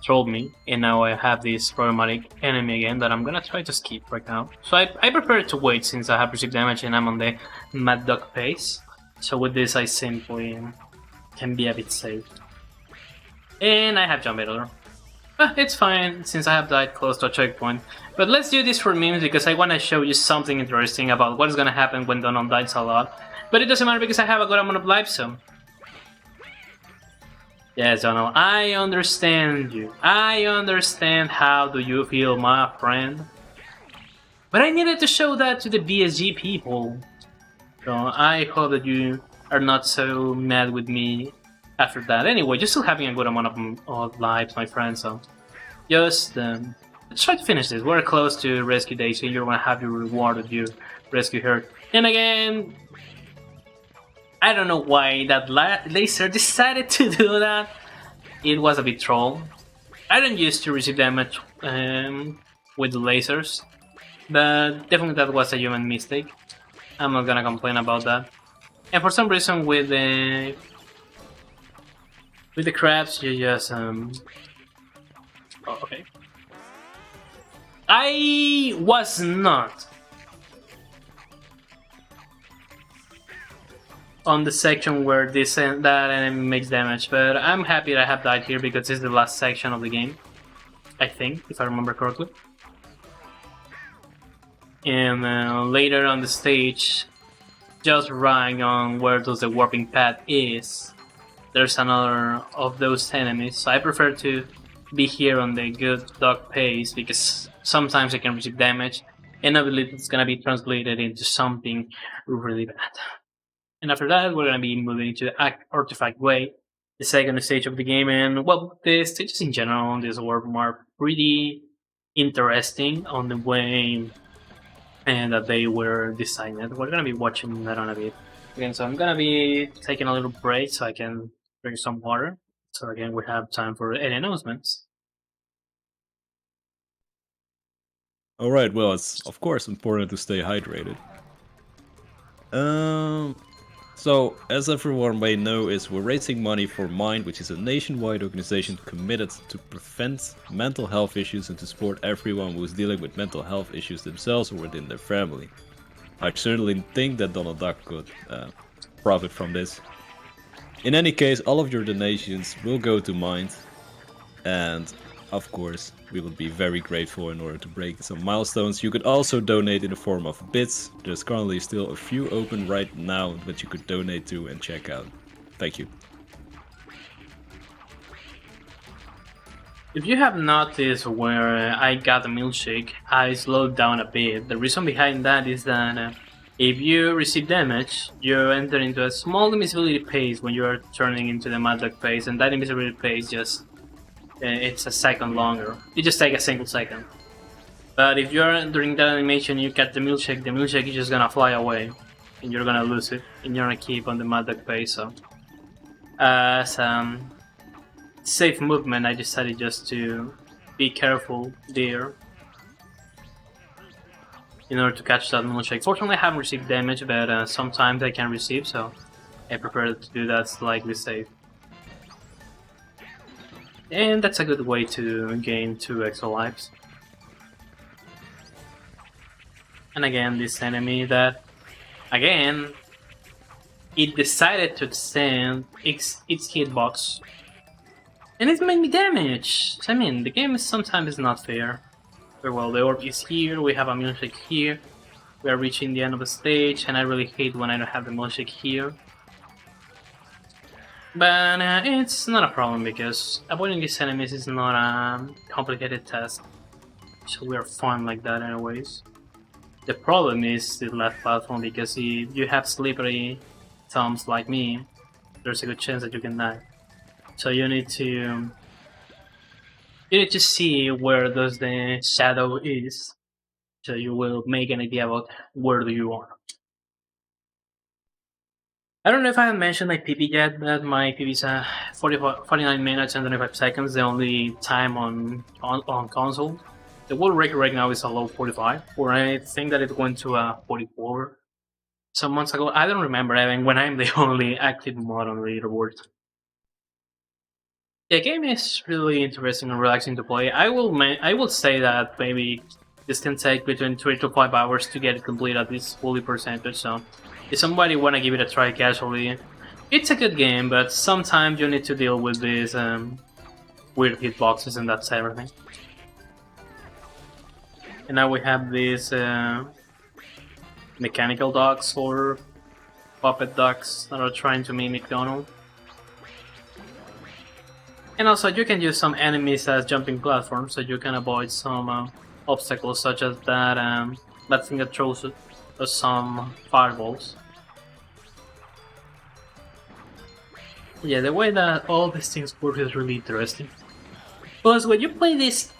trolled me, and now I have this problematic enemy again that I'm gonna try to skip right now. So I prefer to wait, since I have received damage and I'm on the Mad Dog pace. So with this I simply can be a bit safe. And I have Jump Battler. It's fine, since I have died close to a checkpoint. But let's do this for memes, because I want to show you something interesting about what is gonna happen when Donald dies a lot. But it doesn't matter, because I have a good amount of life, so... Yes, Donald, I understand you. I understand how do you feel, my friend. But I needed to show that to the BSG people. So I hope that you are not so mad with me after that. Anyway, you're still having a good amount of lives, my friend, so... Just, let's try to finish this. We're close to Rescue Day, so you're gonna have your reward if you rescue her. And again... I don't know why that laser decided to do that. It was a bit troll. I don't used to receive damage with the lasers, but definitely that was a human mistake. I'm not gonna complain about that. And for some reason with the crabs, you just oh, okay. I was not on the section where that enemy makes damage, but I'm happy that I have died here, because this is the last section of the game, I think, if I remember correctly. And later on the stage, just right on where the warping path is, there's another of those enemies. So I prefer to be here on the good dog pace, because sometimes I can receive damage, and I believe it's gonna be translated into something really bad. And after that, we're gonna be moving into the Artifact Way, the second stage of the game. And well, the stages in general on this warp are pretty interesting on the way and that they were designed. We're gonna be watching that on a bit. Again, so I'm gonna be taking a little break so I can drink some water. So again, we have time for any announcements. Alright, well, it's of course important to stay hydrated. Um, so, as everyone may know, we're raising money for Mind, which is a nationwide organization committed to prevent mental health issues and to support everyone who's dealing with mental health issues themselves or within their family. I certainly think that Donald Duck could profit from this. In any case, all of your donations will go to Mind, and of course, we would be very grateful in order to break some milestones. You could also donate in the form of bits. There's currently still a few open right now that you could donate to and check out. Thank you. If you have noticed where I got the milkshake, I slowed down a bit. The reason behind that is that if you receive damage, you enter into a small invisibility phase when you are turning into the Mad Dog phase, and that invisibility phase just it's a second longer. It just takes a single second. But if you're during that animation, you get the milkshake is just gonna fly away, and you're gonna lose it, and you're gonna keep on the Mad Dog phase. So, as safe movement, I decided just to be careful there in order to catch that milkshake. Fortunately, I haven't received damage, but sometimes I can receive, so I prefer to do that slightly safe. And that's a good way to gain 2 extra lives. And again, this enemy that, again, it decided to extend its hitbox. And it made me damage! I mean, the game is sometimes not fair. Very well, the orb is here, we have a milkshake here. We are reaching the end of the stage, and I really hate when I don't have the milkshake here. But it's not a problem because avoiding these enemies is not a complicated task. So we are fine like that anyways. The problem is the left platform because if you have slippery thumbs like me, there's a good chance that you can die. So you need to see where does the shadow is, so you will make an idea about where do you are. I don't know if I have mentioned my PB yet, but my PB is 49 minutes and 25 seconds, the only time on console. The world record right now is a low 45, or I think that it went to a 44 some months ago. I don't remember even when I'm the only active mod on the leaderboard. The game is really interesting and relaxing to play. I will say that maybe this can take between 3 to 5 hours to get it complete at this fully percentage, so if somebody wanna give it a try casually, it's a good game, but sometimes you need to deal with these weird hitboxes and that's everything. And now we have these mechanical dogs or puppet dogs that are trying to mimic Donald. And also you can use some enemies as jumping platforms so you can avoid some obstacles such as that thing that throws some fireballs. Yeah, the way that all these things work is really interesting. Plus, when you play this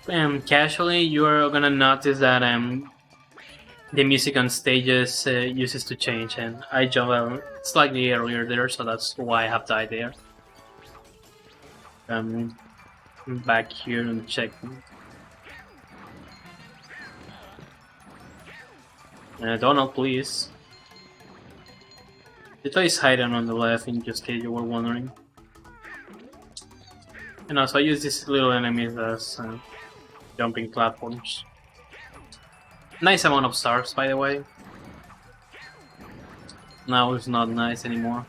casually, you're gonna notice that the music on stages uses to change, and I jumped slightly earlier there, so that's why I have died there. Back here and check. Donald, please. The toy is hiding on the left, in just case you were wondering. And also, I use these little enemies as jumping platforms. Nice amount of stars, by the way. Now it's not nice anymore.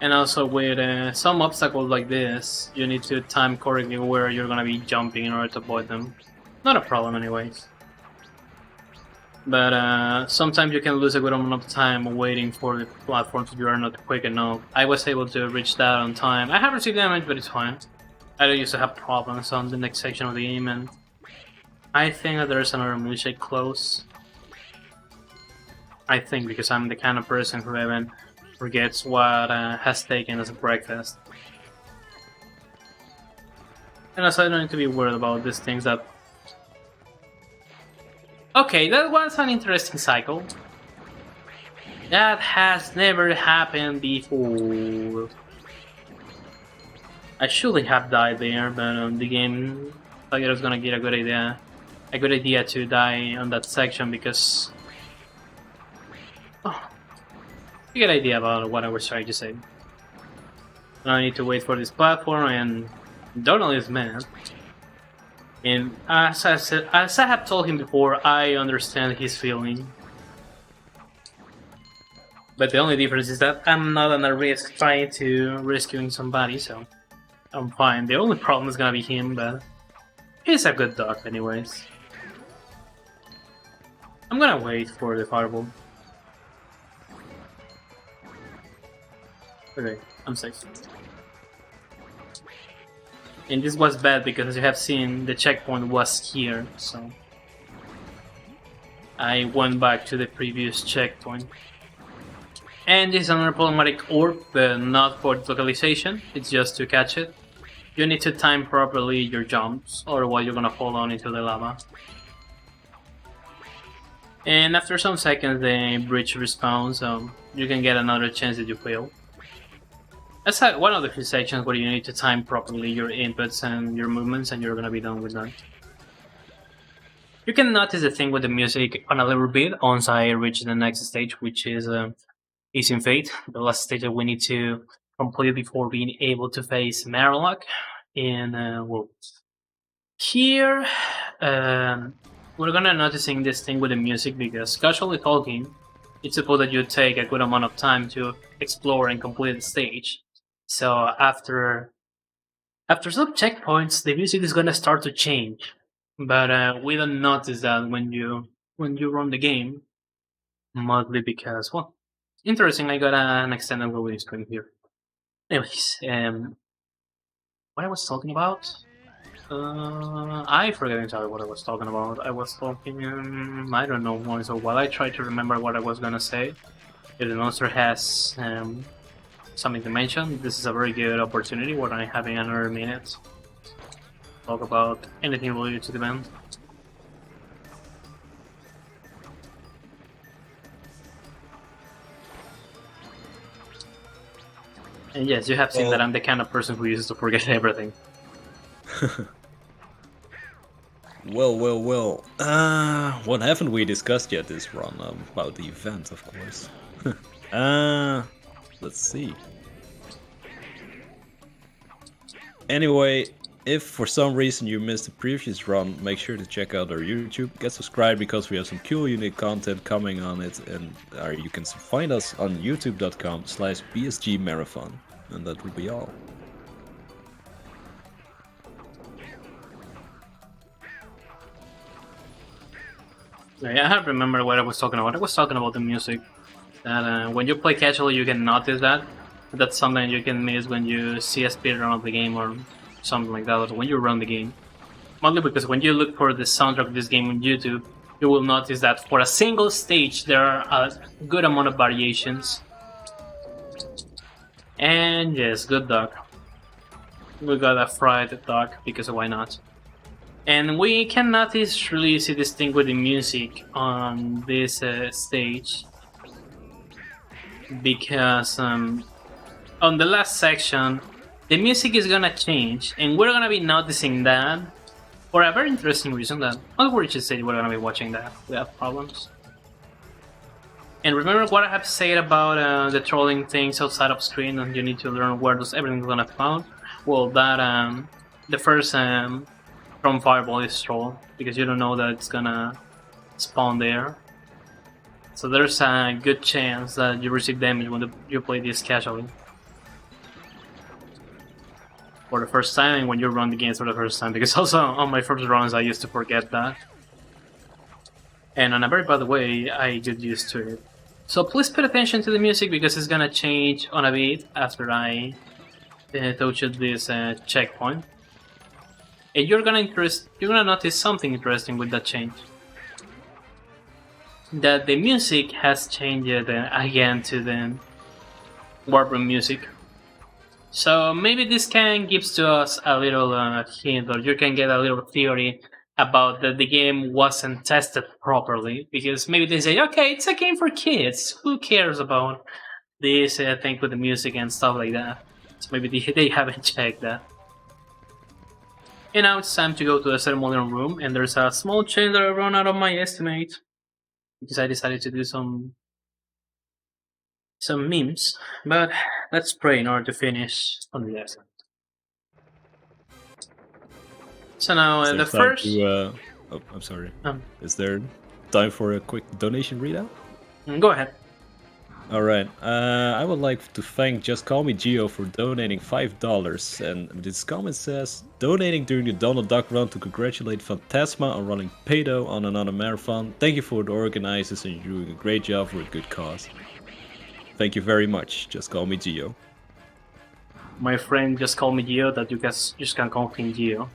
And also with some obstacles like this, you need to time correctly where you're gonna be jumping in order to avoid them. Not a problem anyways. But sometimes you can lose a good amount of time waiting for the platforms if you are not quick enough. I was able to reach that on time. I have received damage, but it's fine. I don't used to have problems on the next section of the game, and I think that there's another milkshake close. I think because I'm the kind of person who even forgets what has taken as a breakfast. And also I don't need to be worried about these things that... Okay, that was an interesting cycle. That has never happened before. I shouldn't have died there, but the game thought it was gonna get a good idea to die on that section because... Oh, you get an idea about what I was trying to say. Now I need to wait for this platform, and Donald is mad. And as I have told him before, I understand his feeling. But the only difference is that I'm not on a risk trying to rescuing somebody, so I'm fine. The only problem is gonna be him, but he's a good dog anyways. I'm gonna wait for the fireball. Okay, I'm safe. And this was bad because, as you have seen, the checkpoint was here, so I went back to the previous checkpoint. And this is another problematic orb, but not for its localization, it's just to catch it. You need to time properly your jumps, otherwise you're gonna fall down into the lava. And after some seconds the bridge respawns, so you can get another chance that you fail. That's one of the few sections where you need to time properly your inputs and your movements, and you're gonna be done with that. You can notice the thing with the music on a little bit once I reach the next stage, which is in Fate, the last stage that we need to complete before being able to face Marlock. And well, here we're gonna noticing this thing with the music because, casually talking, it's supposed that you take a good amount of time to explore and complete the stage. So after some checkpoints, the music is gonna start to change, but we don't notice that when you run the game, mostly because, well, interesting. I got an extended loading screen here. Anyways, what I was talking about? I forget entirely what I was talking about. I was talking, I don't know more. So while I try to remember what I was gonna say, if the monster has something to mention, this is a very good opportunity where I'm having another minute to talk about anything related to the band. And yes, you have seen that I'm the kind of person who uses to forget everything. Well. What haven't we discussed yet this run? About the event, of course. Let's see. Anyway, if for some reason you missed the previous run, make sure to check out our YouTube. Get subscribed because we have some cool, unique content coming on it, and you can find us on youtube.com/BSG Marathon. And that will be all. I have to remember what I was talking about. I was talking about the music. That when you play casually, you can notice that. That's something you can miss when you see a speedrun of the game or something like that, or when you run the game. Mostly because when you look for the soundtrack of this game on YouTube, you will notice that for a single stage there are a good amount of variations. And yes, good dog. We got a fried dog because why not? And we can notice really see this thing with the music on this stage because on the last section the music is gonna change, and we're gonna be noticing that for a very interesting reason that on which stage we're gonna be watching that without problems. And remember what I have said about the trolling things outside of screen, and you need to learn where everything's gonna be found. Well, that the first from fireball is troll because you don't know that it's gonna spawn there. So there's a good chance that you receive damage when you play this casually. For the first time, and when you run the games for the first time, because also on my first runs I used to forget that. And in a very bad way, I get used to it. So please pay attention to the music because it's gonna change on a bit after I touch this checkpoint. And you're gonna notice something interesting with that change. That the music has changed again to the warp room music. So maybe this can gives to us a little hint, or you can get a little theory about that the game wasn't tested properly, because maybe they say, okay, it's a game for kids. Who cares about this thing with the music and stuff like that? So maybe they haven't checked that. And now it's time to go to the ceremonial room, and there's a small change that I run out of my estimate because I decided to do some memes. But let's pray in order to finish on the estimate. So now Is there the time first. to, oh, I'm sorry. Is there time for a quick donation readout? Go ahead. Alright, I would like to thank Just Call Me Geo for donating $5, and this comment says, donating during the Donald Duck run to congratulate Phantasma on running Pedo on another marathon. Thank you for the organizers and you're doing a great job for a good cause. Thank you very much, Just Call Me Geo. My friend just called me Geo, that you guys just can call him Geo.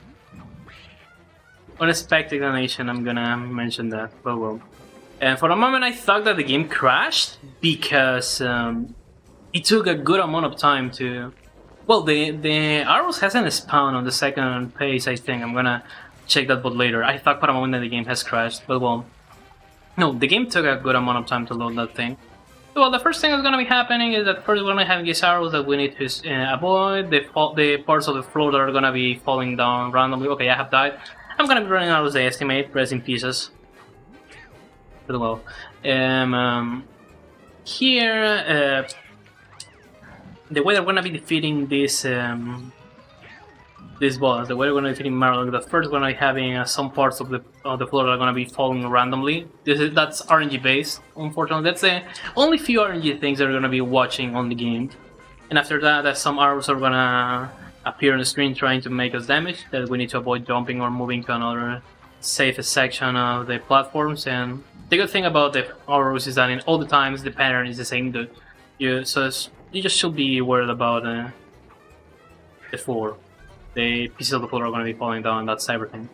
Unexpected donation, I'm gonna mention that, but well. And for a moment I thought that the game crashed because it took a good amount of time to... Well, the arrows hasn't spawned on the second page, I think. I'm gonna check that bot later. I thought for a moment that the game has crashed, but well... No, the game took a good amount of time to load that thing. Well, the first thing that's gonna be happening is that first we're gonna have these arrows that we need to avoid, the parts of the floor that are gonna be falling down randomly. Okay, I have died. I'm gonna be running out of the estimate, pressing pieces. Pretty well. Here, the way that we're gonna be defeating this boss, the way we're gonna be defeating Marlock, the first we're gonna be having some parts of the floor that are gonna be falling randomly. That's RNG based, unfortunately. That's the only few RNG things that are gonna be watching on the game. And after that, some arrows are gonna appear on the screen trying to make us damage, that we need to avoid jumping or moving to another safe section of the platforms. And the good thing about the arrows is that in all the times the pattern is the same. You just should be worried about the floor. The pieces of the floor are going to be falling down. That's everything.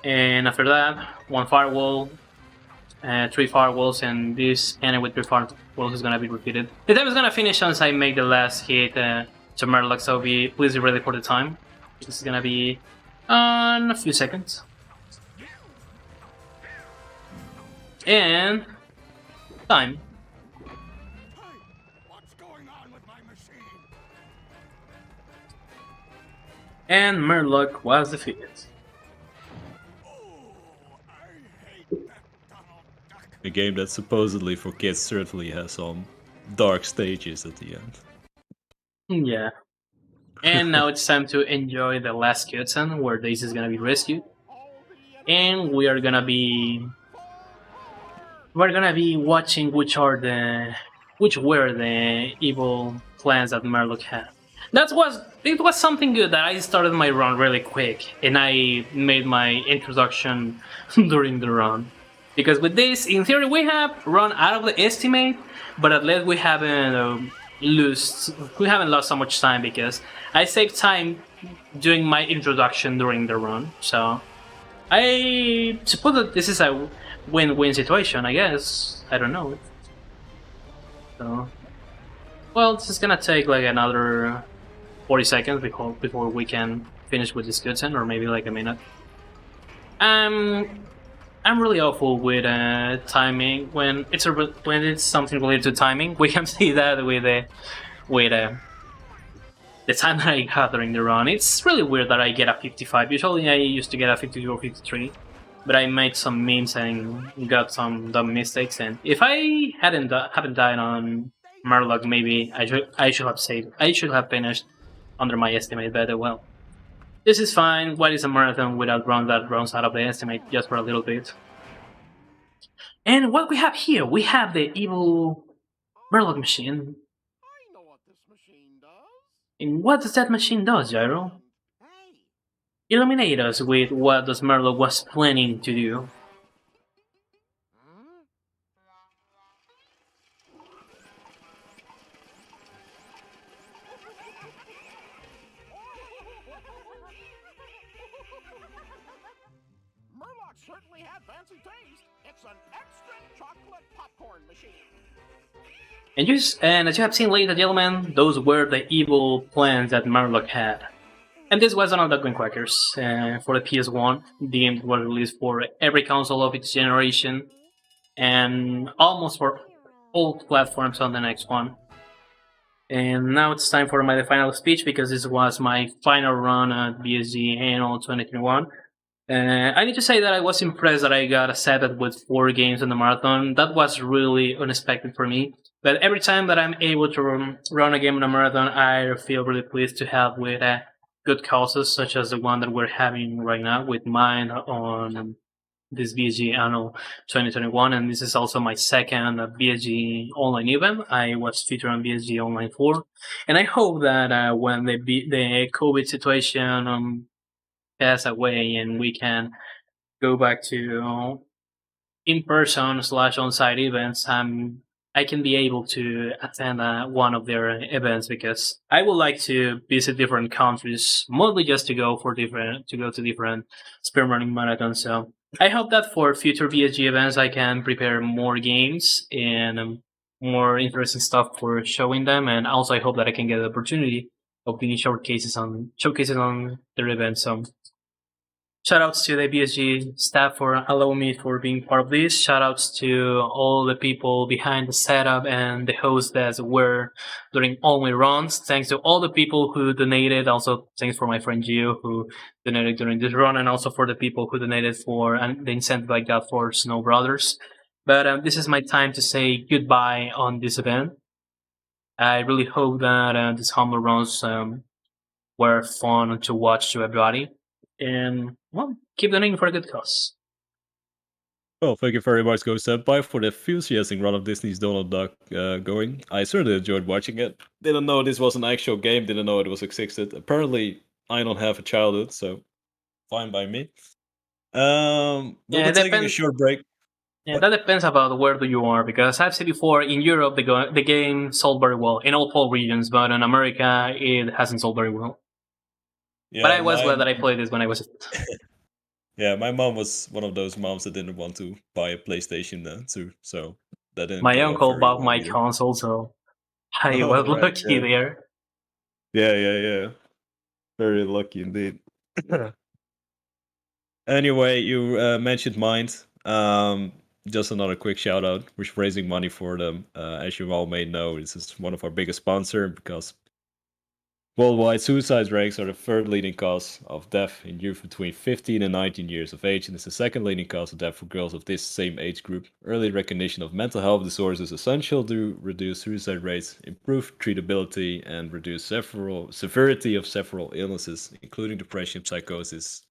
And after that, one firewall, 3 firewalls, and this panel with 3 firewalls is going to be repeated. The time is going to finish once I make the last hit to Merlock, so please be ready for the time. This is going to be in a few seconds. And time. What's going on with my machine? And Merlock was defeated. Oh, I hate that Donald Duck. A game that supposedly for kids certainly has some dark stages at the end. Yeah. And now it's time to enjoy the last cutscene where Daisy is gonna be rescued. And we're gonna be watching which were the evil plans that Merlock had. It was something good that I started my run really quick and I made my introduction during the run. Because with this, in theory, we have run out of the estimate, but at least we haven't lost so much time because I saved time doing my introduction during the run. So I suppose that this is a win-win situation, I guess. I don't know. So, well, this is gonna take like another 40 seconds before we can finish with this cutscene, or maybe like a minute. I'm really awful with timing. When it's something related to timing, we can see that with the time that I got during the run. It's really weird that I get a 55. Usually I used to get a 52 or 53, but I made some memes and got some dumb mistakes. And if I haven't died on Merlock, maybe I should have finished under my estimate better. Well, this is fine. What is a marathon without run that runs out of the estimate just for a little bit? And what we have here, we have the evil Merlock machine. I know what this machine does. And what does that machine do, Gyro? Hey, Illuminate us with what does Merlock was planning to do. huh? Murloc certainly had fancy taste. It's an extra chocolate popcorn machine. And as you have seen, ladies and gentlemen, those were the evil plans that Marlock had. And this was another Goin Quackers for the PS1. The game was released for every console of its generation, and almost for all platforms on the next one. And now it's time for my final speech because this was my final run at BSG Annual 2021. I need to say that I was impressed that I got accepted with 4 games in the marathon. That was really unexpected for me. But every time that I'm able to run a game in a marathon, I feel really pleased to have with good causes, such as the one that we're having right now with mine on this BSG Annual 2021. And this is also my second BSG online event. I was featured on BSG Online 4. And I hope that when the COVID situation pass away and we can go back to in-person / on-site events, I can be able to attend one of their events because I would like to visit different countries, mostly just to go to different speedrunning marathons. So I hope that for future BSG events, I can prepare more games and more interesting stuff for showing them, and also I hope that I can get the opportunity of being showcases on their events. So shoutouts to the BSG staff for allowing me for being part of this. Shoutouts to all the people behind the setup and the hosts that were during all my runs. Thanks to all the people who donated. Also, thanks for my friend Gio who donated during this run, and also for the people who donated for the incentive I got for Snow Brothers. But this is my time to say goodbye on this event. I really hope that these humble runs were fun to watch to everybody. And, well, keep donating for a good cause. Well, thank you very much, GhostSenpai, for the enthusiastic run of Disney's Donald Duck going. I certainly enjoyed watching it. Didn't know this was an actual game, didn't know it was existed. Apparently, I don't have a childhood, so fine by me. We'll Yeah, be taking a short break. Yeah, What? that depends about where do you are, because I've said before, in Europe, the game sold very well in all 4 regions, but in America, it hasn't sold very well. Yeah, But I was glad that I played this when I was. Yeah, my mom was one of those moms that didn't want to buy a PlayStation too, so that didn't My go uncle very bought well my either. console, so I Oh, was right, lucky yeah. there. Yeah. Very lucky indeed. Anyway, you mentioned Mind. Just another quick shout out. We're raising money for them. As you all may know, this is one of our biggest sponsors because worldwide suicide ranks are the 3rd leading cause of death in youth between 15 and 19 years of age, and it's the 2nd leading cause of death for girls of this same age group. Early recognition of mental health disorders is essential to reduce suicide rates, improve treatability, and reduce severity of several illnesses, including depression, psychosis,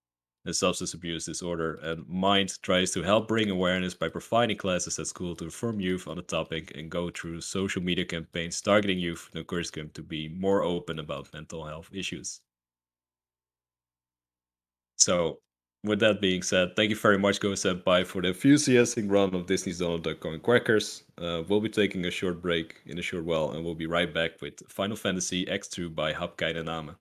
and substance abuse disorder. And Mind tries to help bring awareness by providing classes at school to inform youth on the topic and go through social media campaigns targeting youth to encourage them to be more open about mental health issues. So, with that being said, thank you very much, GhostSenpai, for the enthusiastic run of Disney's Donald Duck Goin Quackers. We'll be taking a short break in a short while, and we'll be right back with Final Fantasy X2 by Hapkai Name.